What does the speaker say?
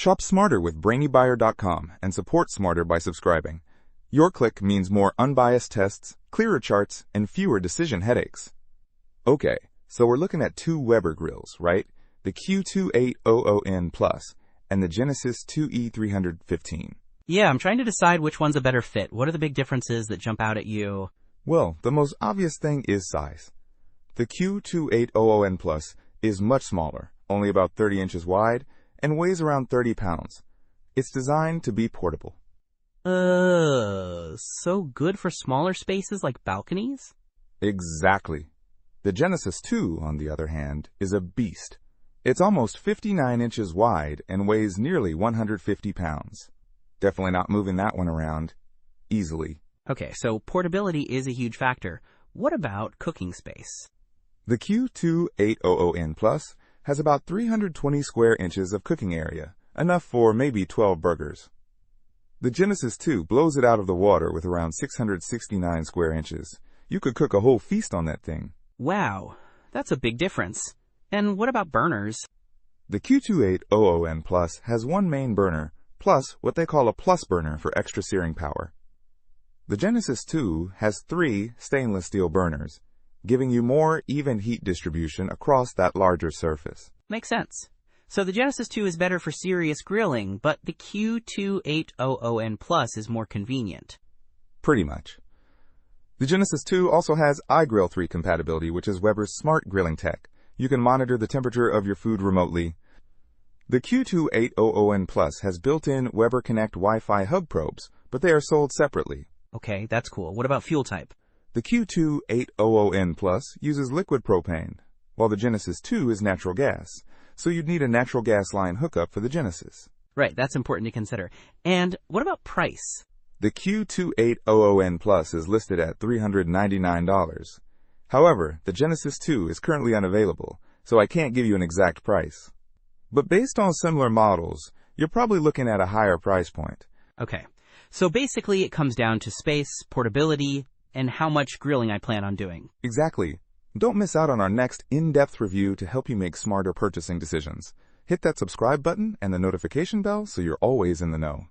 Shop smarter with BrainyBuyer.com and support smarter by subscribing. Your click means more unbiased tests, clearer charts, and fewer decision headaches. Okay, so we're looking at two Weber grills, right? The Q2800N Plus and the Genesis 2E315. Yeah, I'm trying to decide which one's a better fit. What are the big differences that jump out at you? Well, the most obvious thing is size. The Q2800N Plus is much smaller, only about 30 inches wide, and weighs around 30 pounds. It's designed to be portable. So good for smaller spaces like balconies? Exactly. The Genesis 2, on the other hand, is a beast. It's almost 59 inches wide and weighs nearly 150 pounds. Definitely not moving that one around easily. Okay, so portability is a huge factor. What about cooking space? The Q2800N Plus has about 320 square inches of cooking area, enough for maybe 12 burgers. The Genesis 2 blows it out of the water with around 669 square inches. You could cook a whole feast on that thing. Wow, that's a big difference. And what about burners? The Q2800N Plus has one main burner, plus what they call a plus burner for extra searing power. The Genesis 2 has 3 stainless steel burners, giving you more even heat distribution across that larger surface. Makes sense. So the Genesis 2 is better for serious grilling, but the Q2800N Plus is more convenient. Pretty much. The Genesis 2 also has iGrill 3 compatibility, which is Weber's smart grilling tech. You can monitor the temperature of your food remotely. The Q2800N Plus has built-in Weber Connect Wi-Fi hub probes, but they are sold separately. Okay, that's cool. What about fuel type? The Q2800N Plus uses liquid propane, while the Genesis 2 is natural gas, so you'd need a natural gas line hookup for the Genesis. Right, that's important to consider. And what about price? The Q2800N Plus is listed at $399. However, the Genesis 2 is currently unavailable, so I can't give you an exact price. But based on similar models, you're probably looking at a higher price point. Okay, so basically it comes down to space, portability, and how much grilling I plan on doing. Exactly. Don't miss out on our next in-depth review to help you make smarter purchasing decisions. Hit that subscribe button and the notification bell so you're always in the know.